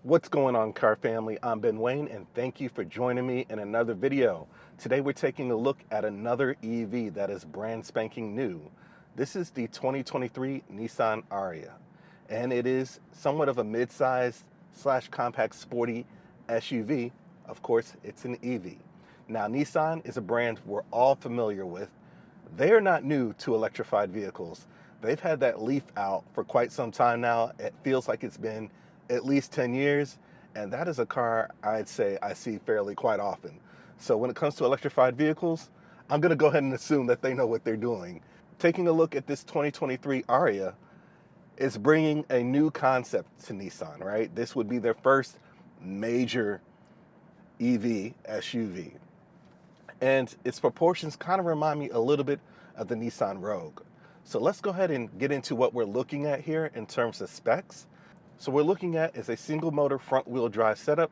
What's going on, car family? I'm Ben Wayne, and thank you for joining me in another video. Today we're taking a look at another EV that is brand spanking new. This is the 2023 Nissan Ariya, and it is somewhat of a mid-sized slash compact sporty SUV. Of course, it's an EV. Now, Nissan is a brand we're all familiar with. They are not new to electrified vehicles. They've had that Leaf out for quite some time now. It feels like it's been at least 10 years, and that is a car I'd say I see fairly quite often. So when it comes to electrified vehicles, I'm gonna go ahead and assume that they know what they're doing. Taking a look at this 2023 Ariya is bringing a new concept to Nissan, right? This would be their first major EV SUV. And its proportions kind of remind me a little bit of the Nissan Rogue. So let's go ahead and get into what we're looking at here in terms of specs. So we're looking at is a single motor front wheel drive setup,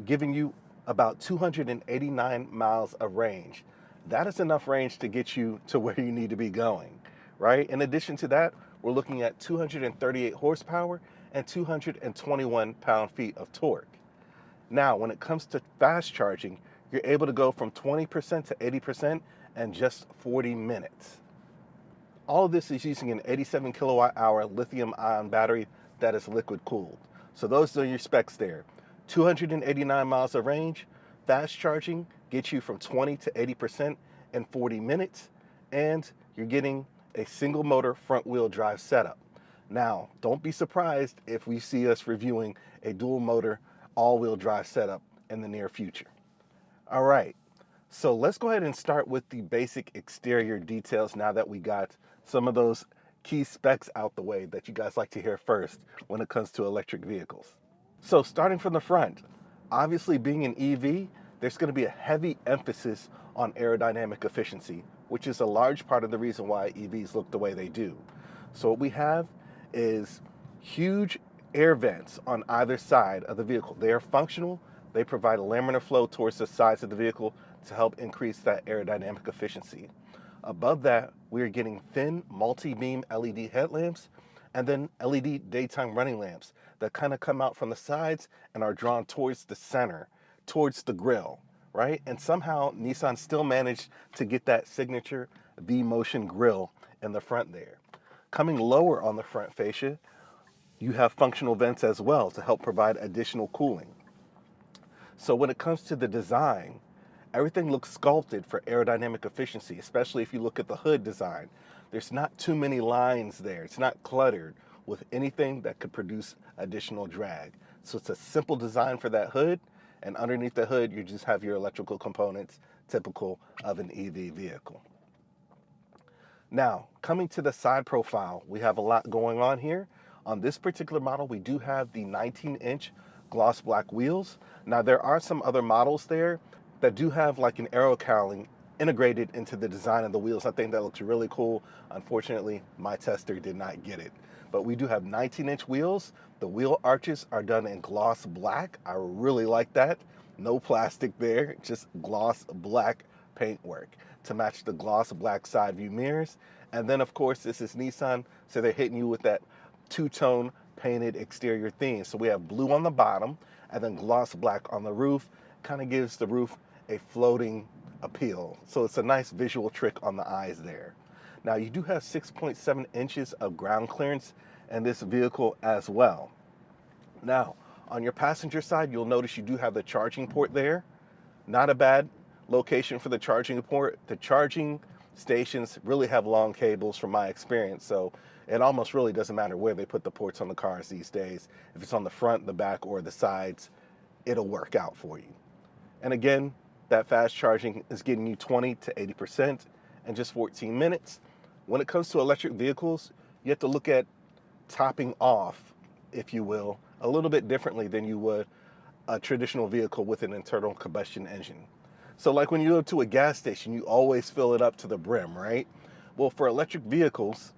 giving you about 289 miles of range. That is enough range to get you to where you need to be going, right? In addition to that, we're looking at 238 horsepower and 221 pound-feet of torque. Now, when it comes to fast charging, you're able to go from 20% to 80% in just 40 minutes. All of this is using an 87 kilowatt hour lithium ion battery that is liquid cooled. So those are your specs there. 289 miles of range, fast charging gets you from 20 to 80% in 40 minutes, and you're getting a single motor front wheel drive setup. Now, don't be surprised if we see us reviewing a dual motor all wheel drive setup in the near future. All right, so let's go ahead and start with the basic exterior details now that we got some of those key specs out the way that you guys like to hear first when it comes to electric vehicles. So starting from the front, obviously being an EV, there's going to be a heavy emphasis on aerodynamic efficiency, which is a large part of the reason why EVs look the way they do. So what we have is huge air vents on either side of the vehicle. They are functional. They provide a laminar flow towards the sides of the vehicle to help increase that aerodynamic efficiency. Above that, we are getting thin multi-beam LED headlamps and then LED daytime running lamps that kind of come out from the sides and are drawn towards the center, towards the grille, right? And somehow Nissan still managed to get that signature V-motion grille in the front there. Coming lower on the front fascia, you have functional vents as well to help provide additional cooling. So when it comes to the design, everything looks sculpted for aerodynamic efficiency, especially if you look at the hood design. There's not too many lines there. It's not cluttered with anything that could produce additional drag. So it's a simple design for that hood, and underneath the hood, you just have your electrical components typical of an EV vehicle. Now, coming to the side profile, we have a lot going on here. On this particular model, we do have the 19-inch gloss black wheels. Now, there are some other models there that do have like an aero cowling integrated into the design of the wheels. I think that looks really cool. Unfortunately, my tester did not get it. But we do have 19-inch wheels. The wheel arches are done in gloss black. I really like that. No plastic there, just gloss black paintwork to match the gloss black side view mirrors. And then of course, this is Nissan, so they're hitting you with that two-tone painted exterior theme. So we have blue on the bottom and then gloss black on the roof. Kind of gives the roof a floating appeal. So it's a nice visual trick on the eyes there. Now you do have 6.7 inches of ground clearance in this vehicle as well. Now on your passenger side, you'll notice you do have the charging port there. Not a bad location for the charging port. The charging stations really have long cables from my experience, so it almost really doesn't matter where they put the ports on the cars these days. If it's on the front, the back, or the sides, it'll work out for you. And again, that fast charging is getting you 20 to 80% in just 14 minutes. When it comes to electric vehicles, you have to look at topping off, if you will, a little bit differently than you would a traditional vehicle with an internal combustion engine. So like when you go to a gas station, you always fill it up to the brim, right? Well, for electric vehicles,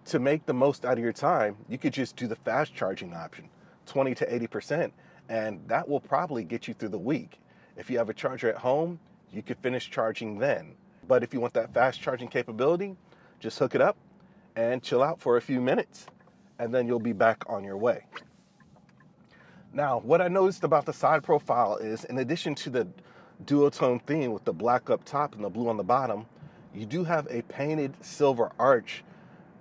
to make the most out of your time, you could just do the fast charging option, 20 to 80%. And that will probably get you through the week. If you have a charger at home, you could finish charging then. But if you want that fast charging capability, just hook it up and chill out for a few minutes, and then you'll be back on your way. Now, what I noticed about the side profile is, in addition to the duotone theme with the black up top and the blue on the bottom, you do have a painted silver arch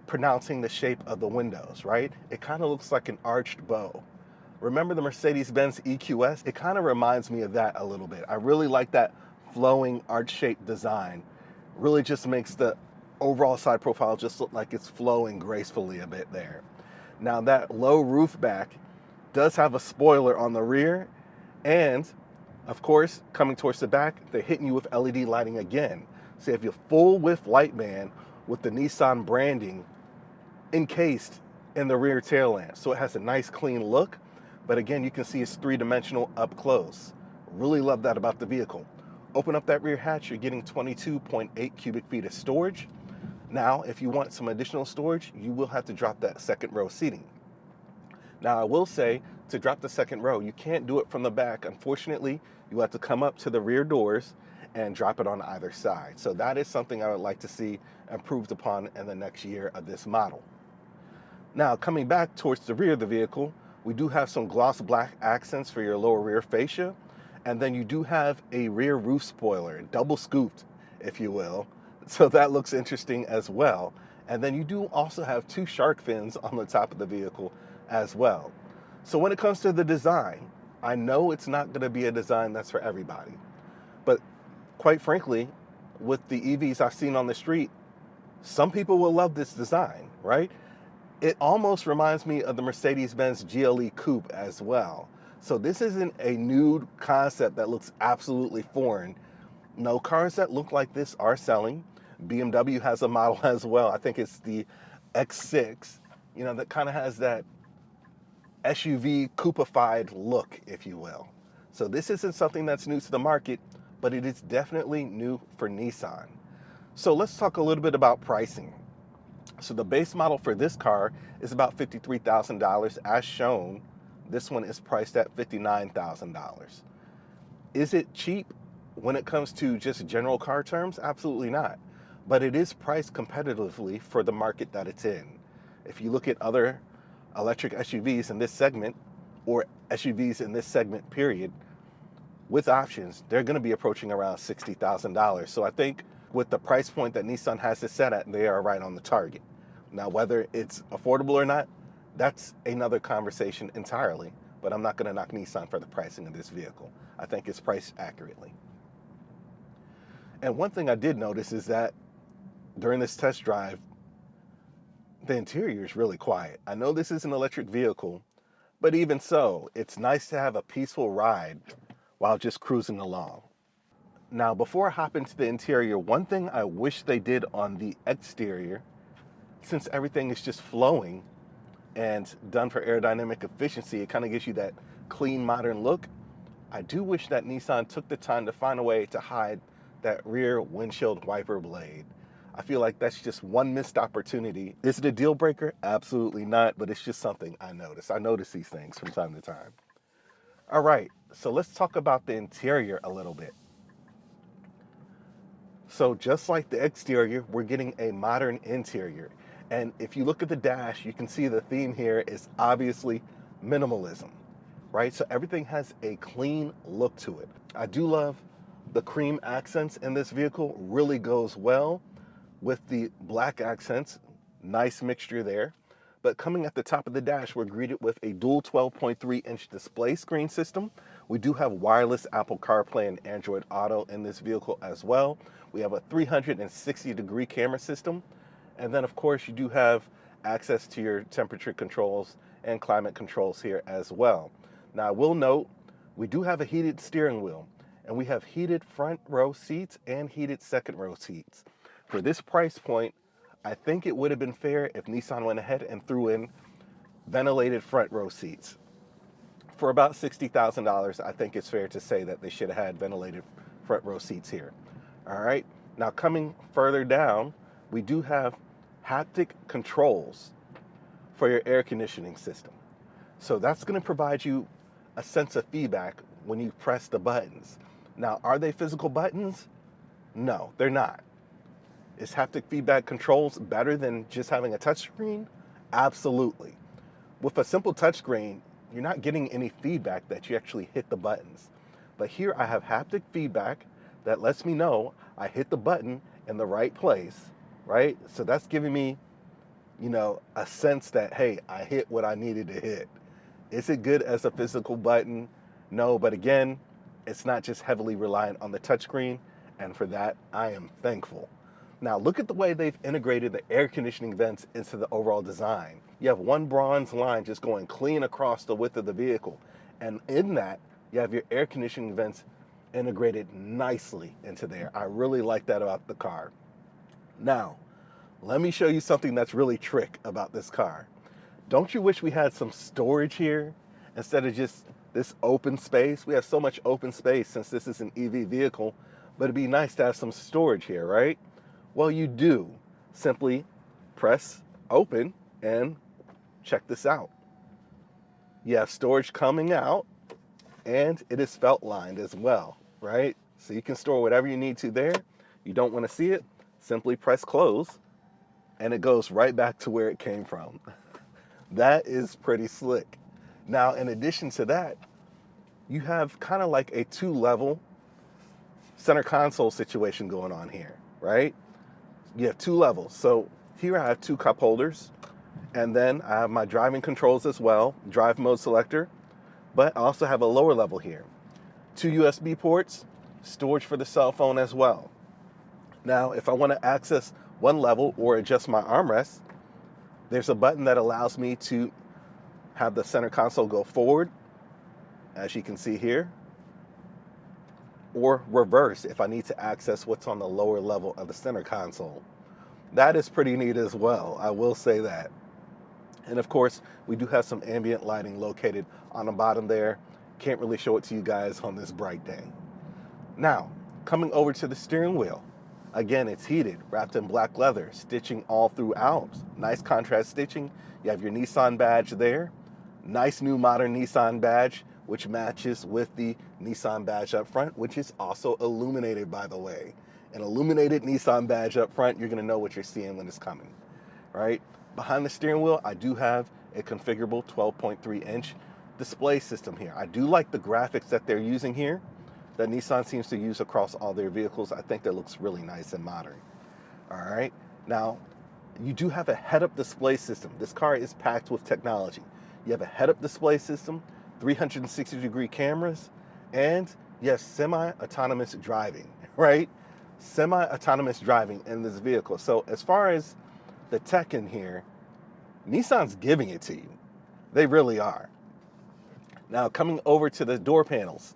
pronouncing the shape of the windows, right? It kind of looks like an arched bow. Remember the Mercedes-Benz EQS? It kind of reminds me of that a little bit. I really like that flowing arch-shaped design. Really just makes the overall side profile just look like it's flowing gracefully a bit there. Now that low roof back does have a spoiler on the rear, and of course, coming towards the back, they're hitting you with LED lighting again. So you have your full width light band with the Nissan branding encased in the rear tail lamp. So it has a nice clean look, but again, you can see it's three-dimensional up close. Really love that about the vehicle. Open up that rear hatch, you're getting 22.8 cubic feet of storage. Now, if you want some additional storage, you will have to drop that second row seating. Now, I will say, to drop the second row, you can't do it from the back. Unfortunately, you have to come up to the rear doors and drop it on either side. So that is something I would like to see improved upon in the next year of this model. Now, coming back towards the rear of the vehicle, we do have some gloss black accents for your lower rear fascia. And then you do have a rear roof spoiler, double scooped, if you will. So that looks interesting as well. And then you do also have two shark fins on the top of the vehicle as well. So when it comes to the design, I know it's not going to be a design that's for everybody. But quite frankly, with the EVs I've seen on the street, some people will love this design, right? It almost reminds me of the Mercedes-Benz GLE Coupe as well. So this isn't a new concept that looks absolutely foreign. No, cars that look like this are selling. BMW has a model as well. I think it's the X6, that kind of has that SUV coupe-ified look, if you will. So this isn't something that's new to the market, but it is definitely new for Nissan. So let's talk a little bit about pricing. So the base model for this car is about $53,000 as shown. This one is priced at $59,000. Is it cheap when it comes to just general car terms? Absolutely not. But it is priced competitively for the market that it's in. If you look at other electric SUVs in this segment, or SUVs in this segment period, with options, they're going to be approaching around $60,000. So I think with the price point that Nissan has it set at, they are right on the target. Now, whether it's affordable or not, that's another conversation entirely, but I'm not going to knock Nissan for the pricing of this vehicle. I think it's priced accurately. And one thing I did notice is that during this test drive, the interior is really quiet. I know this is an electric vehicle, but even so, it's nice to have a peaceful ride while just cruising along. Now, before I hop into the interior, one thing I wish they did on the exterior, since everything is just flowing and done for aerodynamic efficiency, it kind of gives you that clean, modern look. I do wish that Nissan took the time to find a way to hide that rear windshield wiper blade. I feel like that's just one missed opportunity. Is it a deal breaker? Absolutely not, but it's just something I notice. I notice these things from time to time. All right, so let's talk about the interior a little bit. So just like the exterior, we're getting a modern interior. And if you look at the dash, you can see the theme here is obviously minimalism, right? So everything has a clean look to it. I do love the cream accents in this vehicle, really goes well with the black accents. Nice mixture there. But coming at the top of the dash, we're greeted with a dual 12.3-inch display screen system. We do have wireless Apple CarPlay and Android Auto in this vehicle as well. We have a 360-degree camera system. And then, of course, you do have access to your temperature controls and climate controls here as well. Now, I will note, we do have a heated steering wheel, and we have heated front row seats and heated second row seats. For this price point, I think it would have been fair if Nissan went ahead and threw in ventilated front row seats. For about $60,000, I think it's fair to say that they should have had ventilated front row seats here. All right, now coming further down, we do have haptic controls for your air conditioning system. So that's going to provide you a sense of feedback when you press the buttons. Now, are they physical buttons? No, they're not. Is haptic feedback controls better than just having a touchscreen? Absolutely. With a simple touchscreen, you're not getting any feedback that you actually hit the buttons. But here I have haptic feedback that lets me know I hit the button in the right place, right? So that's giving me, a sense that, hey, I hit what I needed to hit. Is it good as a physical button? No, but again, it's not just heavily reliant on the touchscreen, and for that, I am thankful. Now, look at the way they've integrated the air conditioning vents into the overall design. You have one bronze line just going clean across the width of the vehicle, and in that, you have your air conditioning vents integrated nicely into there. I really like that about the car. Now, let me show you something that's really trick about this car. Don't you wish we had some storage here instead of just this open space? We have so much open space since this is an EV vehicle, but it'd be nice to have some storage here, right? Well, you do. Simply press open and check this out. You have storage coming out, and it is felt lined as well, right? So you can store whatever you need to there. You don't want to see it, simply press close, and it goes right back to where it came from. That is pretty slick. Now, in addition to that, you have kind of like a 2-level center console situation going on here, right? You have 2 levels. So here I have 2 cup holders, and then I have my driving controls as well, drive mode selector, but I also have a lower level here. 2 USB ports, storage for the cell phone as well. Now, if I want to access one level or adjust my armrest, there's a button that allows me to have the center console go forward, as you can see here, or reverse if I need to access what's on the lower level of the center console. That is pretty neat as well, I will say that. And of course, we do have some ambient lighting located on the bottom there. Can't really show it to you guys on this bright day. Now, coming over to the steering wheel. Again, it's heated, wrapped in black leather, stitching all throughout. Nice contrast stitching. You have your Nissan badge there. Nice new modern Nissan badge, which matches with the Nissan badge up front, which is also illuminated, by the way. An illuminated Nissan badge up front, you're gonna know what you're seeing when it's coming, right? Behind the steering wheel, I do have a configurable 12.3-inch display system here. I do like the graphics that they're using here, that Nissan seems to use across all their vehicles. I think that looks really nice and modern. All right, now you do have a head-up display system. This car is packed with technology. You have a head-up display system, 360-degree cameras, and you have semi-autonomous driving, right? Semi-autonomous driving in this vehicle. So as far as the tech in here, Nissan's giving it to you. They really are. Now, coming over to the door panels,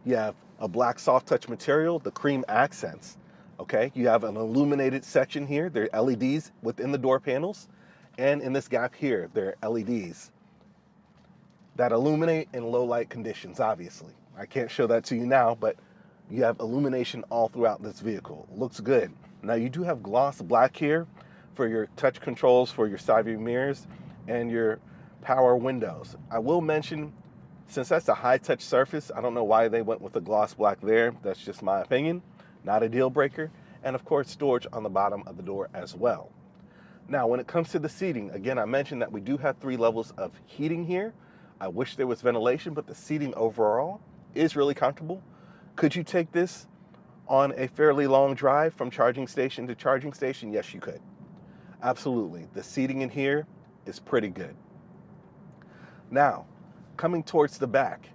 you have a black soft touch material, the cream accents. Okay, you have an illuminated section here. There are LEDs within the door panels, and in this gap here, there are LEDs that illuminate in low light conditions, obviously. I can't show that to you now, but you have illumination all throughout this vehicle. Looks good. Now, you do have gloss black here for your touch controls, for your side view mirrors, and your power windows. I will mention, since that's a high-touch surface, I don't know why they went with the gloss black there. That's just my opinion. Not a deal breaker. And of course, storage on the bottom of the door as well. Now, when it comes to the seating, again, I mentioned that we do have 3 levels of heating here. I wish there was ventilation, but the seating overall is really comfortable. Could you take this on a fairly long drive from charging station to charging station? Yes, you could. Absolutely. The seating in here is pretty good. Now, coming towards the back,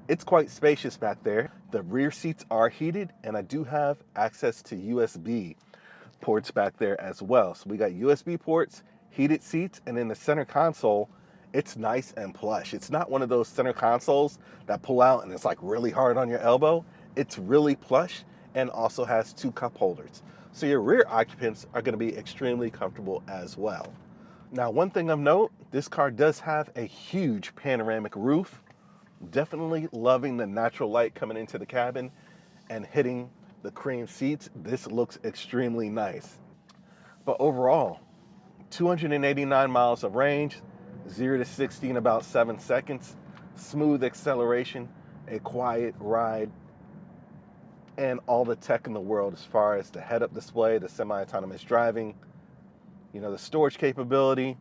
it's quite spacious back there. The rear seats are heated, and I do have access to USB ports back there as well. So we got USB ports, heated seats, and in the center console, it's nice and plush. It's not one of those center consoles that pull out and it's like really hard on your elbow. It's really plush and also has 2 cup holders. So your rear occupants are going to be extremely comfortable as well. Now, one thing of note, this car does have a huge panoramic roof. Definitely loving the natural light coming into the cabin and hitting the cream seats. This looks extremely nice. But overall, 289 miles of range, 0 to 60 in about 7 seconds, smooth acceleration, a quiet ride, and all the tech in the world as far as the head-up display, the semi-autonomous driving, the storage capability,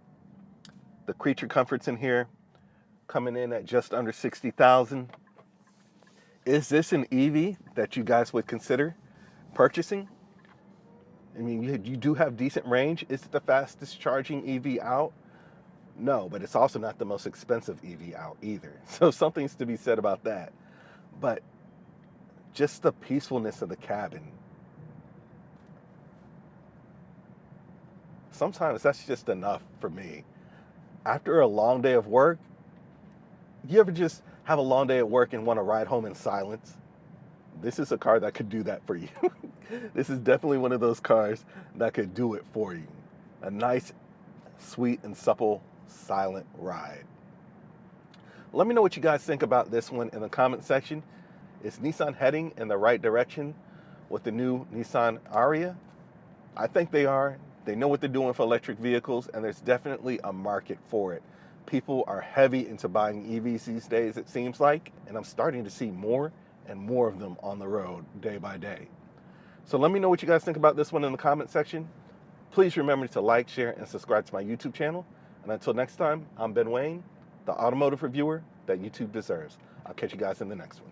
the creature comforts in here. coming in at just under 60,000. Is this an EV that you guys would consider purchasing? I mean, you do have decent range. Is it the fastest charging EV out? No, but it's also not the most expensive EV out either. So something's to be said about that. But just the peacefulness of the cabin. Sometimes that's just enough for me. After a long day of work, you ever just have a long day at work and want to ride home in silence? This is a car that could do that for you. This is definitely one of those cars that could do it for you. A nice, sweet, and supple, silent ride. Let me know what you guys think about this one in the comment section. Is Nissan heading in the right direction with the new Nissan Ariya? I think they are. They know what they're doing for electric vehicles, and there's definitely a market for it. People are heavy into buying EVs these days, it seems like, and I'm starting to see more and more of them on the road day by day. So let me know what you guys think about this one in the comment section. Please remember to like, share, and subscribe to my YouTube channel. And until next time, I'm Ben Wayne, the automotive reviewer that YouTube deserves. I'll catch you guys in the next one.